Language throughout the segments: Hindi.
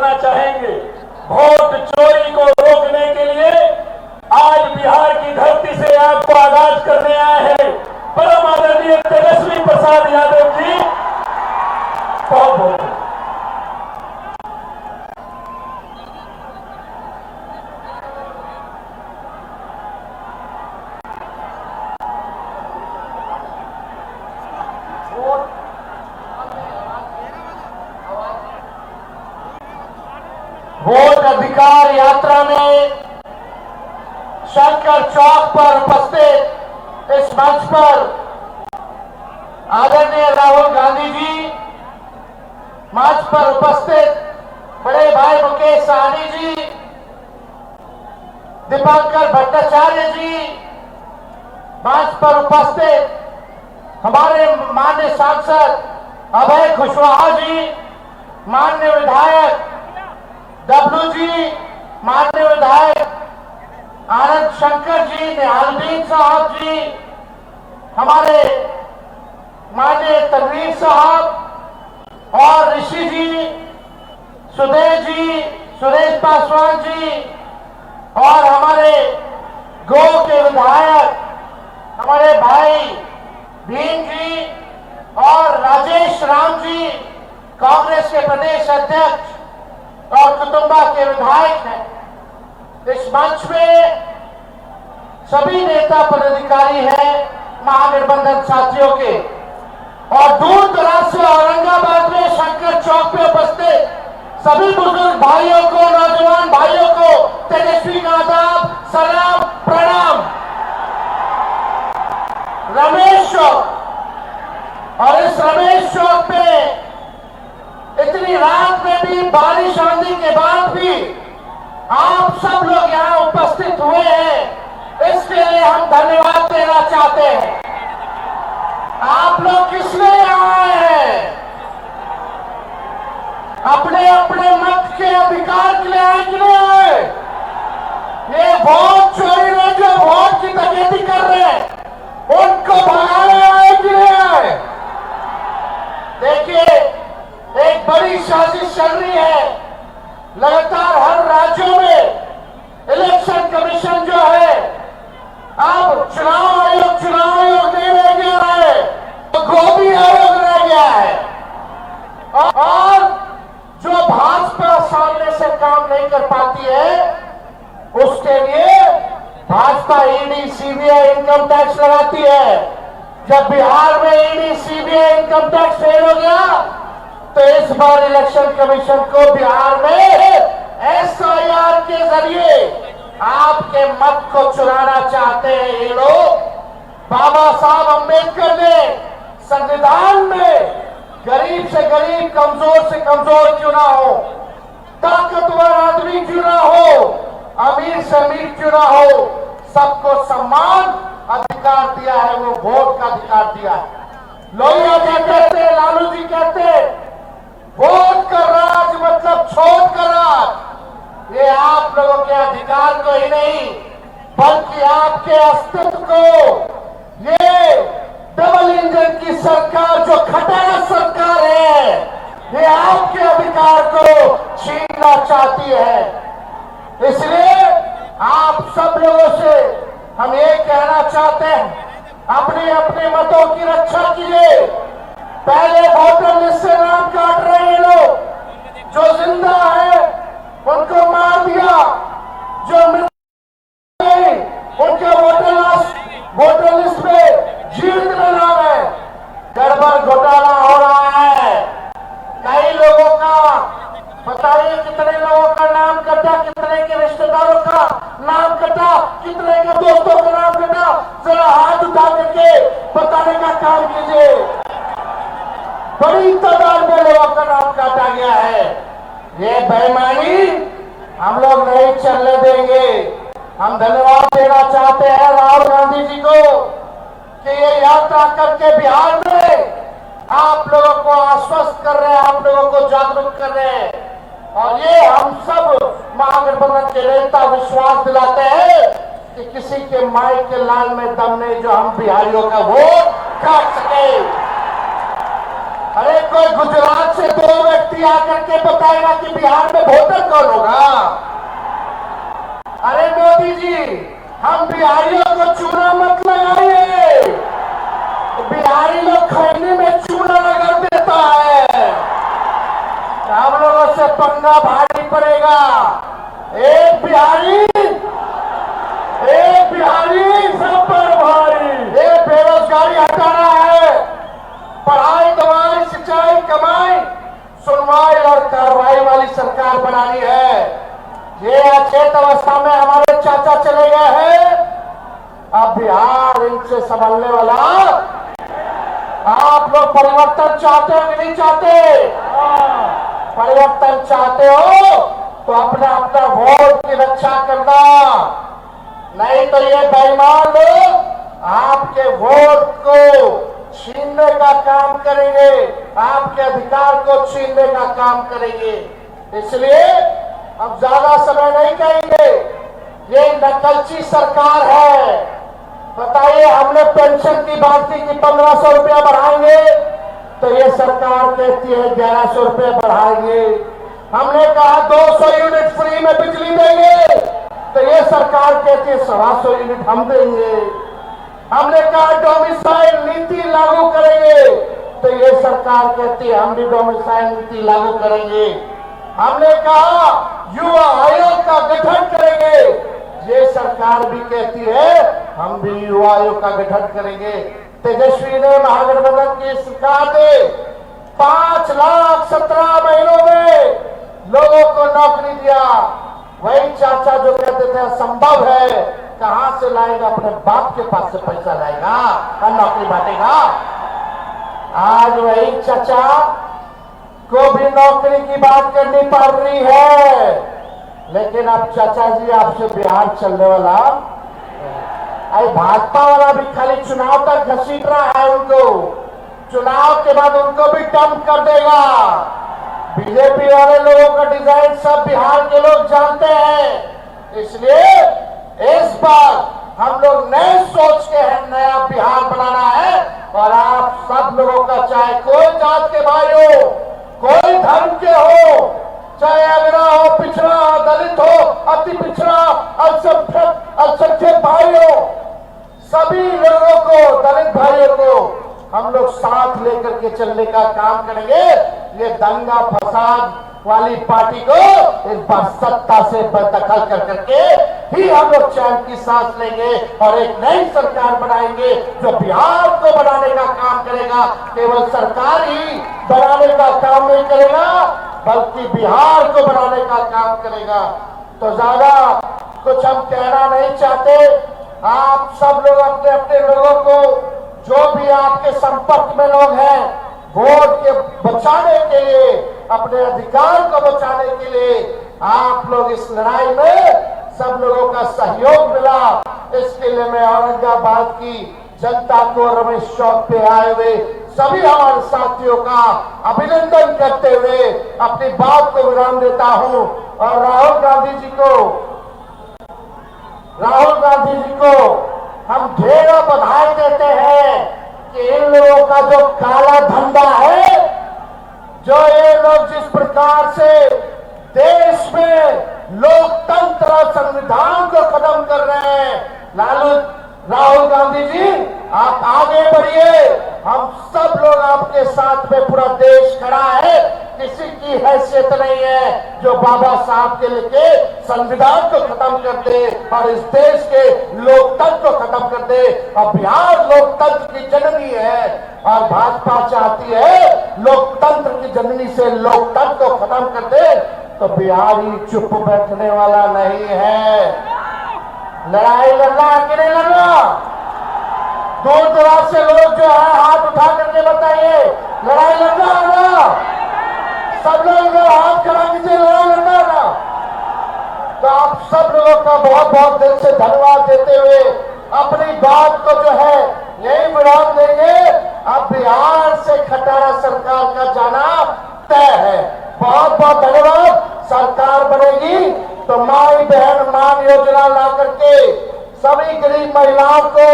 करना चाहेंगे। वोट चोरी को रोकने के लिए आज बिहार की धरती से आपको आगाज करने आए हैं परम आदरणीय तेजस्वी प्रसाद यादव जी। बहुत बहुत वोट अधिकार यात्रा में शंकर चौक पर उपस्थित इस मंच पर आदरणीय राहुल गांधी जी, मंच पर उपस्थित बड़े भाई मुकेश सहनी जी, दीपंकर भट्टाचार्य जी, मंच पर उपस्थित हमारे माननीय सांसद अभय कुशवाहा जी, माननीय विधायक डब्लू जी, माननीय विधायक आनंद शंकर जी, निहालदीन साहब जी, हमारे माननीय तनवीर साहब और ऋषि जी, सुरेश पासवान जी और हमारे गो के विधायक हमारे भाई भीम जी और राजेश राम जी, कांग्रेस के प्रदेश अध्यक्ष और कुटुंबा के विधायक हैं। इस मंच में सभी नेता पदाधिकारी हैं महागठबंधन साथियों के, और दूर दराज से औरंगाबाद में शंकर चौक पे उपस्थित सभी बुजुर्ग भाइयों को, नौजवान भाइयों को तेजस्वी का आदाब, सलाम, प्रणाम। रमेश चौक, और इस रमेश चौक पे इतनी रात में भी, बारिश आंधी के बाद भी आप सब लोग यहाँ उपस्थित हुए हैं, इसके लिए हम धन्यवाद देना चाहते हैं। आप लोग किस लिए आए हैं? अपने अपने मत के अधिकार के लिए आए कि नहीं आए? ये वोट चोरी में जो वोट की डकैती कर रहे हैं उनको भगाने आए कि नहीं आए? देखिए, एक बड़ी साजिश चल रही है। लगातार हर राज्यों में इलेक्शन कमीशन जो है, अब चुनाव आयोग नहीं रह गया है, तो गोदी आयोग रह गया है। और जो भाजपा सामने से काम नहीं कर पाती है, उसके लिए Bhajpa ED CBI income tax लगाती है। जब बिहार में ED CBI income tax fail हो गया, तो इस बार इलेक्शन कमीशन को बिहार में एसआईआर के जरिए आपके मत को चुराना चाहते हैं ये लोग। बाबा साहब अंबेडकर ने संविधान में गरीब से गरीब, कमजोर से कमजोर क्यों ना हो, ताकतवर आदमी क्यों ना हो, अमीर से अमीर क्यों ना हो, सबको समान अधिकार दिया है। वो वोट का अधिकार दिया है। लोहिया क्या कहते, लालू जी कहते, वोट का राज मतलब छोट का राज। ये आप लोगों के अधिकार को ही नहीं, बल्कि आपके अस्तित्व को ये डबल इंजन की सरकार, जो खटारा सरकार है, ये आपके अधिकार को छीनना चाहती है। इसलिए आप सब लोगों से हम ये कहना चाहते हैं, अपने अपने मतों की रक्षा कीजिए। पहले वोटर लिस्ट से नाम काट रहे हैं लोग, जो जिंदा है उनको मार दिया, जो मृत गए उनके वोटर लिस्ट में जीवित में नाम है। गड़बड़ घोटाला हो रहा है। कई लोगों का, बताइए कितने लोगों का नाम कटा, कितने के रिश्तेदारों का नाम कटा, कितने के दोस्तों का नाम कटा, जरा हाथ उठा करके बताने का काम कीजिए। बड़ी तादाद में लोगों का नाम काटा गया है। ये बेईमानी हम लोग नहीं चलने देंगे। हम धन्यवाद देना चाहते हैं राहुल गांधी जी को कि ये यात्रा करके बिहार में आप लोगों को आश्वस्त कर रहे हैं, आप लोगों को जागरूक कर रहे हैं। और ये हम सब महागठबंधन के नेता विश्वास दिलाते हैं कि किसी के माई के लाल में दम नहीं जो हम बिहारियों का वोट काट सके। अरे कोई गुजरात से 2 व्यक्ति आकर के बताएगा कि बिहार में वोटर कौन होगा? अरे मोदी जी, हम बिहारियों को चूना मत लगाइए। बिहारी लोग खैनी में चूना लगा देता है। हम लोगों से पंगा भारी पड़ेगा। एक बिहारी सब पर भारी। ये बेरोजगारी हटाना है, पढ़ाई दवाई सिंचाई कमाई सुनवाई और कार्रवाई वाली सरकार बनानी है। ये अचेत अवस्था में हमारे चाचा चले गए हैं, अब बिहार इनसे संभलने वाला। आप लोग परिवर्तन चाहते हो कि नहीं चाहते? परिवर्तन चाहते हो तो अपना अपना वोट की रक्षा करना, नहीं तो ये बेईमान लोग आपके वोट को छीनने का काम करेंगे, आपके अधिकार को छीनने का काम करेंगे। इसलिए अब ज्यादा समय नहीं कहेंगे, ये नकलची सरकार है। बताइए, हमने पेंशन की बात की कि 1500 रुपया बढ़ाएंगे, तो ये सरकार कहती है 1100 रुपया बढ़ाएंगे। हमने कहा 200 यूनिट फ्री में बिजली देंगे, तो ये सरकार कहती है 125 यूनिट हम देंगे। हमने कहा डोमिसाइल नीति लागू करेंगे, तो ये सरकार कहती है हम भी डोमिसाइल नीति लागू करेंगे। हमने कहा युवा आयोग का गठन करेंगे, ये सरकार भी कहती है हम भी युवा आयोग का गठन करेंगे। तेजस्वी ने महागठबंधन की सरकार ने 5,17,000 महीनों में लोगों को नौकरी दिया। वही चाचा जो कहते थे असंभव है, कहां से लाएगा? अपने बाप के पास से पैसा लाएगा और नौकरी बांटेगा। आज वही चाचा को भी नौकरी की बात करनी पड़ रही है, लेकिन अब चाचा जी आपसे बिहार चलने वाला, अरे भाजपा वाला भी खाली चुनाव तक घसीट रहा है उनको, चुनाव के बाद उनको भी डंप कर देगा। बीजेपी वाले लोगों का डिजाइन सब बिहार के लोग जानते हैं, इसलिए इस बार हम लोग नए सोच के हैं, नया बिहार बनाना है। और आप सब लोगों का, चाहे कोई जात के भाई हो, कोई धर्म के हो, चाहे अगड़ा हो, पिछड़ा हो, दलित हो, अति पिछड़ा, अल्पसंख्यक भाई हो, सभी लोगों को, दलित भाइयों को हम लोग साथ लेकर के चलने का काम करेंगे। ये दंगा फसाद वाली पार्टी को इस बार सत्ता से बेदखल कर करके ही हम लोग चैन की सांस लेंगे और एक नई सरकार बनाएंगे जो बिहार को बनाने का काम करेगा। केवल सरकार ही बनाने का काम नहीं करेगा, बल्कि बिहार को बनाने का काम करेगा। तो ज्यादा कुछ हम कहना नहीं चाहते। आप सब लोग अपने अपने लोगों को, जो भी आपके संपर्क में लोग हैं, वोट के बचाने के लिए, अपने अधिकार को बचाने के लिए आप लोग इस लड़ाई में सब लोगों का सहयोग मिला। इसके लिए मैं औरंगाबाद की जनता को, रमेश चौक पे आए हुए सभी हमारे साथियों का अभिनंदन करते हुए अपनी बात को विराम देता हूं। और राहुल गांधी जी को हम ढेरों बधाई देते हैं कि इन लोगों का जो काला धंधा है, जो ये लोग जिस प्रकार से देश में लोकतंत्र और संविधान को खत्म कर रहे हैं, राहुल गांधी जी आप आगे बढ़िए। हम सब लोग आपके साथ में, पूरा देश खड़ा है। किसी की हैसियत नहीं है जो बाबा साहब के लेके संविधान को खत्म कर दे और इस देश के लोकतंत्र को खत्म कर दे। और बिहार लोकतंत्र की जननी है और भाजपा चाहती है लोकतंत्र की जननी से लोकतंत्र को खत्म कर दे। तो बिहारी चुप बैठने वाला नहीं है। लड़ाई लड़ना कि नहीं लड़ना? दूर दराज से लोग जो है हाथ उठा करके बताइए, लड़ाई लड़ना है ना? सब लोग हाथ खड़ा कीजिए, लड़ाई लड़ना है ना? तो आप सब लोगों का बहुत बहुत दिल से धन्यवाद देते हुए अपनी बात को जो है यही विराम देंगे। अब बिहार से खटारा सरकार का जाना तय है। बहुत बहुत धन्यवाद। सरकार बनेगी तो माई बहन मान योजना ला करके सभी गरीब महिलाओं को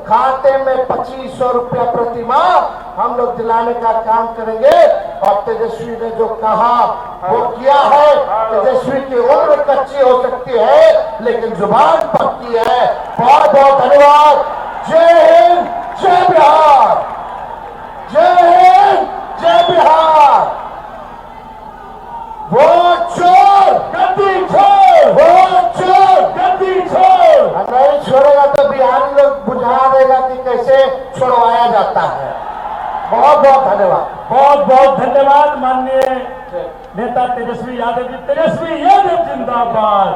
खाते में 2500 रुपया प्रति माह हम लोग दिलाने का काम करेंगे। और तेजस्वी ने जो कहा वो किया है। तेजस्वी की उम्र कच्ची हो सकती है लेकिन जुबान पक्की है। बहुत बहुत धन्यवाद। जय हिंद, जय बिहार। जय हिंद, जय बिहार। वो चोर गद्दी छोड़, वो चोर गद्दी छोड़। नहीं छोड़ेगा तो बिहारी लोग बुझा देगा कि कैसे छुड़वाया जाता है। बहुत बहुत धन्यवाद। बहुत बहुत धन्यवाद माननीय नेता तेजस्वी यादव जी। तेजस्वी यादव जिंदाबाद।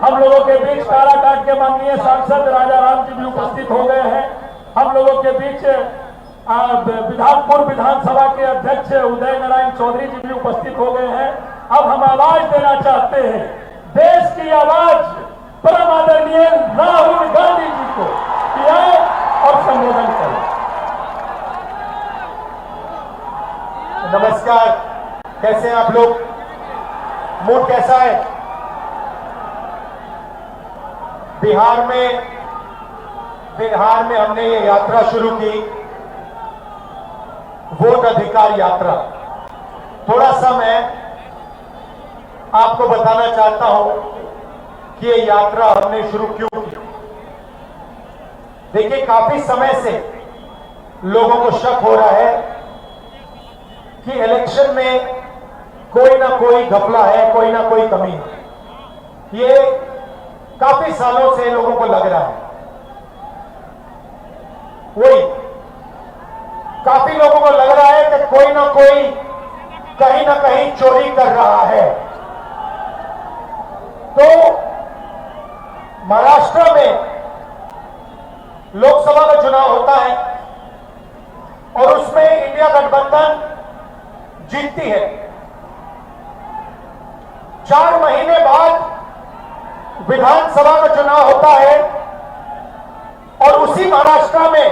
हम लोगों के बीच काराकाट के माननीय सांसद राजा राम जी भी उपस्थित हो गए हैं। हम लोगों के बीच पूर्व विधानसभा के अध्यक्ष उदय नारायण चौधरी जी भी उपस्थित हो गए हैं। अब हम आवाज देना चाहते हैं, देश की आवाज परम आदरणीय राहुल गांधी जी को कि आए और संबोधन करें। नमस्कार, कैसे हैं आप लोग? मूड कैसा है? बिहार में हमने ये यात्रा शुरू की, वोट अधिकार यात्रा। थोड़ा सा मैं आपको बताना चाहता हूं कि ये यात्रा हमने शुरू क्यों की। देखिए, काफी समय से लोगों को शक हो रहा है कि इलेक्शन में कोई ना कोई घपला है, कोई ना कोई कमी है। ये काफी सालों से लोगों को लग रहा है। वही काफी लोगों को लग रहा है कि कोई ना कोई कहीं ना कहीं चोरी कर रहा है। तो महाराष्ट्र में लोकसभा का चुनाव होता है और उसमें इंडिया गठबंधन जीतती है। 4 महीने बाद विधानसभा का चुनाव होता है और उसी महाराष्ट्र में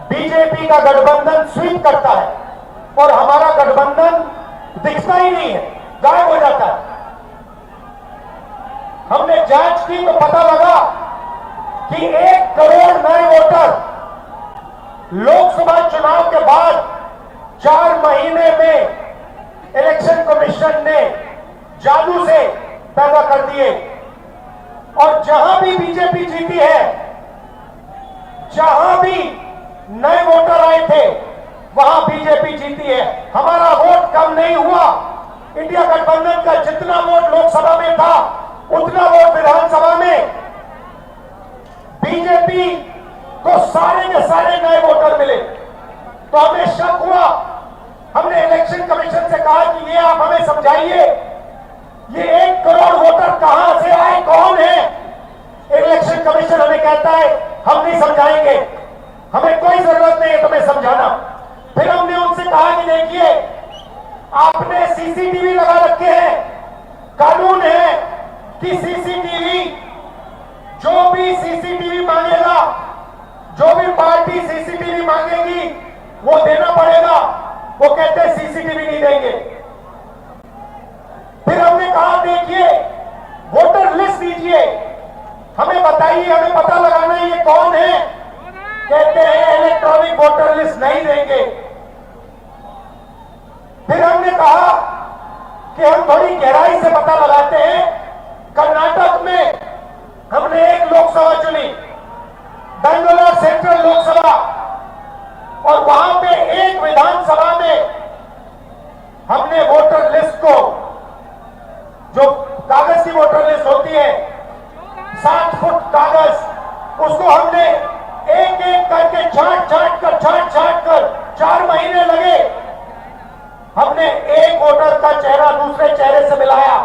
बीजेपी का गठबंधन स्वीप करता है और हमारा गठबंधन दिखता ही नहीं है, गायब हो जाता है। हमने जांच की तो पता लगा कि 1 करोड़ नए वोटर लोकसभा चुनाव के बाद 4 महीने में इलेक्शन कमीशन ने जादू से पैदा कर दिए। और जहां भी बीजेपी जीती है, जहां भी नए वोटर आए थे, वहां बीजेपी जीती है। हमारा वोट कम नहीं हुआ। इंडिया गठबंधन का जितना वोट लोकसभा में था उतना वोट विधानसभा में बीजेपी को सारे के सारे नए वोटर मिले। तो हमें शक हुआ। हमने इलेक्शन कमीशन से कहा कि ये आप हमें समझाइए, ये 1 करोड़ वोटर कहां से आए, कौन है? इलेक्शन कमीशन हमें कहता है हम नहीं समझाएंगे, हमें कोई जरूरत नहीं है तुम्हें समझाना। फिर हमने उनसे कहा कि देखिए, आपने सीसीटीवी लगा रखे हैं, कानून है कि सीसीटीवी, जो भी सीसीटीवी मांगेगा, जो भी पार्टी सीसीटीवी मांगेगी वो देना पड़ेगा। वो कहते हैं सीसीटीवी नहीं देंगे। फिर हमने कहा देखिए, वोटर लिस्ट दीजिए, हमें बताइए, हमें पता लगाना है ये कौन है। कहते हैं इलेक्ट्रॉनिक वोटर लिस्ट नहीं देंगे। फिर हमने कहा कि हम थोड़ी गहराई से पता लगाते हैं। कर्नाटक में हमने एक लोकसभा चुनी, बेंगलोर सेंट्रल लोकसभा, और वहां पे एक विधानसभा में हमने वोटर लिस्ट को, जो कागज की वोटर लिस्ट होती है 60 फुट कागज, उसको हमने एक एक करके छांट कर 4 महीने लगे। हमने एक वोटर का चेहरा दूसरे चेहरे से मिलाया,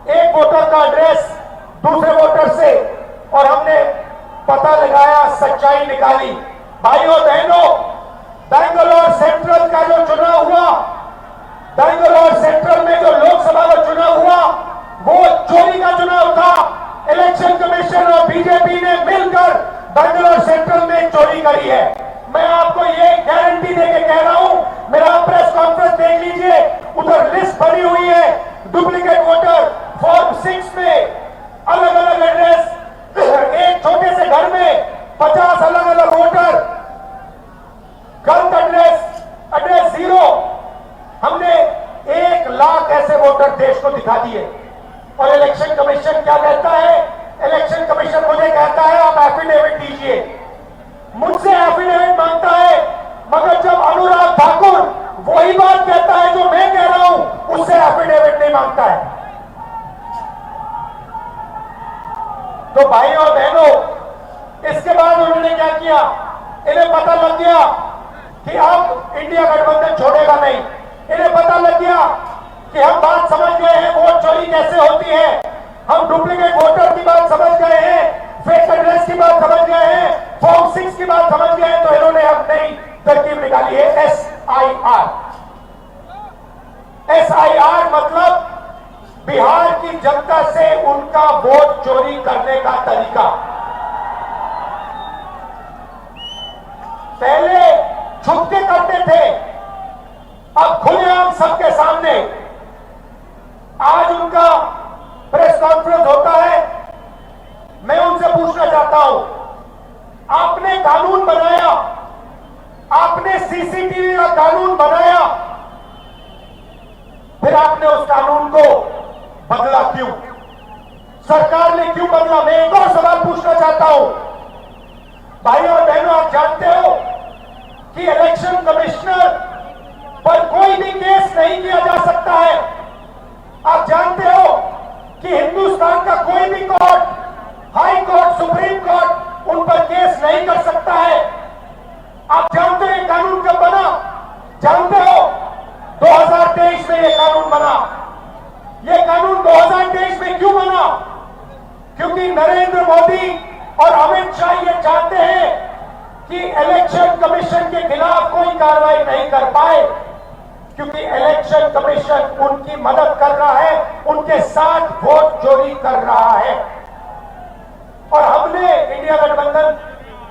एक वोटर का एड्रेस दूसरे वोटर से, और हमने पता लगाया, सच्चाई निकाली। भाइयों बहनों, बेंगलोर सेंट्रल का जो चुनाव हुआ, बेंगलोर सेंट्रल में जो लोकसभा का चुनाव हुआ, वो चोरी का चुनाव था। इलेक्शन कमीशन और बीजेपी ने मिलकर बेंगलोर सेंट्रल में चोरी करी है। मैं आपको ये गारंटी देके कह रहा हूं, मेरा प्रेस कॉन्फ्रेंस देख लीजिए, उधर लिस्ट बनी हुई है, डुप्लीकेट वोटर फॉर्म 6 में अलग अलग एड्रेस, एक छोटे से घर में तो भाई और बहनों, इसके बाद उन्होंने क्या किया, इन्हें पता लग गया कि अब इंडिया गठबंधन छोड़ेगा नहीं। इन्हें पता लग गया कि हम बात समझ गए हैं वोट चोरी कैसे होती है, हम डुप्लीकेट वोटर की बात समझ गए हैं, फेक एड्रेस की बात समझ गए हैं, फॉर्म 6 की बात समझ गए हैं। तो इन्होंने अब नई तरकीब निकाली है, SIR। SIR मतलब बिहार की जनता से उनका वोट चोरी करने का तरीका। पहले छुप के करते थे, अब खुलेआम सबके सामने। आज उनका प्रेस कॉन्फ्रेंस होता है, मैं उनसे पूछना चाहता हूं, आपने कानून बनाया, आपने CCTV का कानून बनाया, फिर आपने उस कानून को बदला क्यों? सरकार ने क्यों बदला? मैं एक और सवाल पूछना चाहता हूं, भाइयों और बहनों, आप जानते हो कि इलेक्शन कमिश्नर पर कोई भी केस नहीं किया जा सकता है। आप जानते हो कि हिंदुस्तान का कोई भी court, high court, supreme court उन पर केस नहीं कर सकता है। आप जानते हो ये कानून कब बना? जानते हो 2023 में ये कानून बना। ये कानून 2023 में क्यों बना? क्योंकि नरेंद्र मोदी और अमित शाह ये चाहते हैं कि इलेक्शन कमीशन के खिलाफ कोई कार्रवाई नहीं कर पाए, क्योंकि इलेक्शन कमीशन उनकी मदद कर रहा है, उनके साथ वोट चोरी कर रहा है। और हमने इंडिया गठबंधन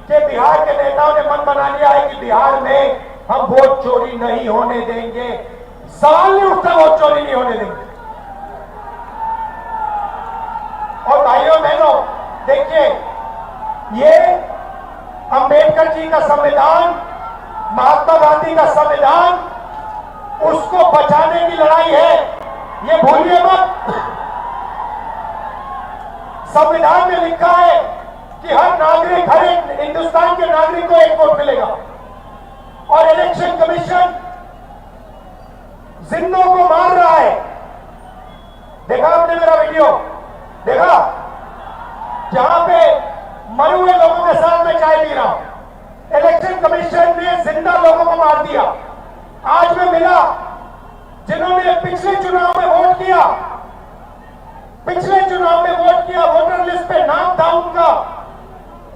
के बिहार के नेताओं ने मन बना लिया है कि बिहार में हम वोट चोरी नहीं होने देंगे। सवाल नहीं उठता, वोट चोरी नहीं होने देंगे। और भाइयों बहनों, देखिए, ये अंबेडकर जी का संविधान, महात्मा गांधी का संविधान, उसको बचाने की लड़ाई है, ये भूलिए मत। संविधान में लिखा है कि हर नागरिक, हर एक हिंदुस्तान के नागरिक को एक वोट मिलेगा। और इलेक्शन कमीशन जिंदों को मार रहा है। देखा आपने मेरा वीडियो? देखा? जहां पे मरे हुए लोगों के साथ मैं चाय पी रहा हूं। इलेक्शन कमीशन ने जिंदा लोगों को मार दिया। आज मैं मिला जिन्होंने पिछले चुनाव में वोट किया, पिछले चुनाव में वोट किया, वोटर लिस्ट पे नाम था उनका,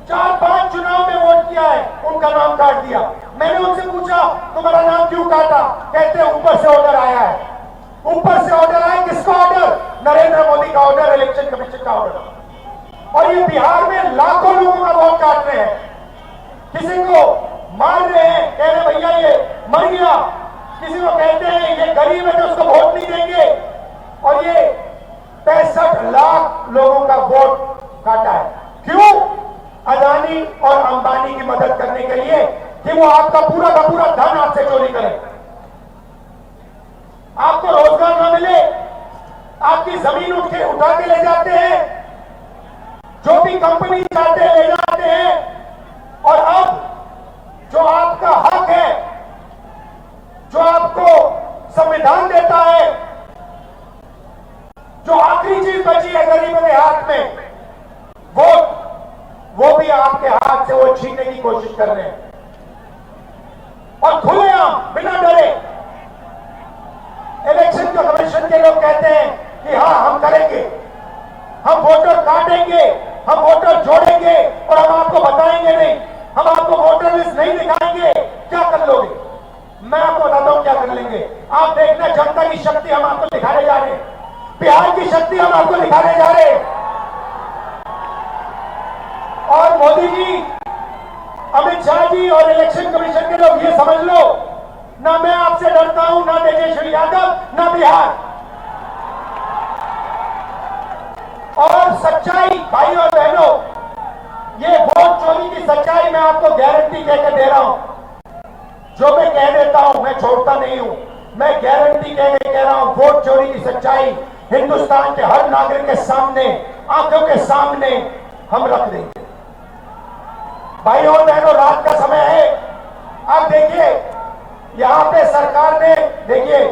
4-5 चुनाव में वोट किया है, उनका नाम काट दिया। मैंने उनसे पूछा तुम्हारा नाम क्यों काटा? कहते ऊपर से ऑर्डर आया है। ऊपर से ऑर्डर आया, किसका ऑर्डर? नरेंद्र मोदी का ऑर्डर, इलेक्शन कमीशन का ऑर्डर। और ये बिहार में लाखों लोगों का वोट काट रहे हैं, किसी को मार रहे हैं, कह रहे भैया ये मर गया, किसी को कहते हैं ये गरीब है तो उसको वोट नहीं देंगे। और ये 65 लाख लोगों का वोट काटा है। क्यों? अदानी और अंबानी की मदद करने के लिए कि वो आपका पूरा का पूरा धन आपसे चोरी करें, आपको रोजगार ना मिले, आपकी जमीन उठा के ले जाते हैं, जो भी कंपनी चाहते हैं ले जाते हैं। और अब जो आपका हक है, जो आपको संविधान देता है, जो आखिरी चीज बची है गरीबों के हाथ में, वो भी आपके हाथ से वो छीनने की कोशिश कर रहे हैं। और खुलेआम, बिना डरे, इलेक्शन कमीशन के लोग कहते हैं कि हाँ हम करेंगे, हम वोटर काटेंगे, हम वोटर जोड़ेंगे और हम आपको बताएंगे नहीं, हम आपको वोटर लिस्ट नहीं दिखाएंगे। क्या कर लोगे? मैं आपको बताता हूं क्या कर लेंगे। आप देखना, जनता की शक्ति हम आपको दिखाने जा रहे हैं, बिहार की शक्ति हम आपको दिखाने जा रहे हैं। और मोदी जी, अमित शाह जी और इलेक्शन कमीशन के लोग ये समझ लो, ना मैं आपसे डरता हूं, ना तेजस्वी यादव, ना बिहार। और सच्चाई भाई और बहनों, ये वोट चोरी की सच्चाई मैं आपको गारंटी कहकर दे रहा हूं। जो मैं कह देता हूं मैं छोड़ता नहीं हूं, मैं गारंटी कह रहा हूं, वोट चोरी की सच्चाई हिंदुस्तान के हर नागरिक के सामने, आंखों के सामने हम रख देंगे। भाई और बहनों, रात का समय है। अब देखिए, यहां पे सरकार ने, देखिए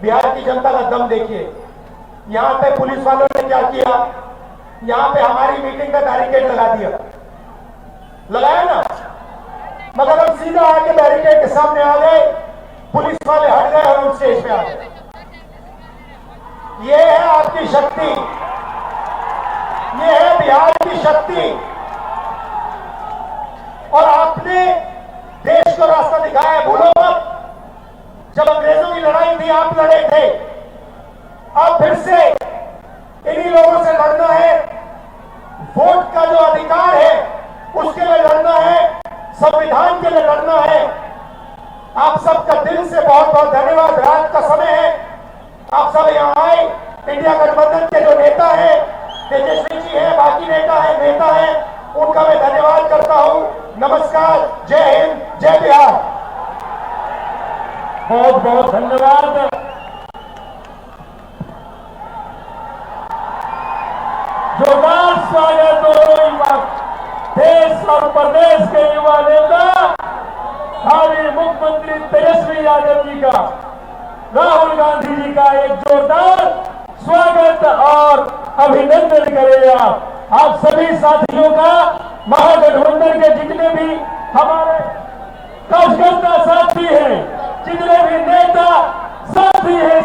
बिहार की जनता का दम देखिए। यहां पे पुलिस वालों ने क्या किया, यहां पे हमारी मीटिंग का बैरिकेड लगा दिया, लगाया ना, मगर हम सीधा आके बैरिकेड के सामने आ गए, पुलिस वाले हट गए और हम स्टेज पे आ गए। ये है आपकी शक्ति, ये है बिहार की शक्ति। और आपने देश को रास्ता दिखाया है, भूलो मत। जब अंग्रेजों की लड़ाई थी आप लड़े थे, अब फिर से इन्हीं लोगों से लड़ना है। वोट का जो अधिकार है उसके लिए लड़ना है, संविधान के लिए लड़ना है। आप सबका दिल से बहुत बहुत धन्यवाद। रात का समय है, आप सब यहां आए। इंडिया गठबंधन के जो नेता हैं, तेजस्वी जी हैं, बाकी नेता हैं, उनका मैं धन्यवाद करता हूं। नमस्कार, जय हिंद, जय बिहार। बहुत बहुत धन्यवाद। जोरदार स्वागत दोनों युवा, देश और प्रदेश के युवा नेता भावी मुख्यमंत्री तेजस्वी यादव जी का, राहुल गांधी जी का एक जोरदार स्वागत और अभिनंदन करें आप सभी साथियों का। महागठबंधन के जितने भी हमारे कार्यकर्ता साथी हैं, जितने भी नेता साथी हैं,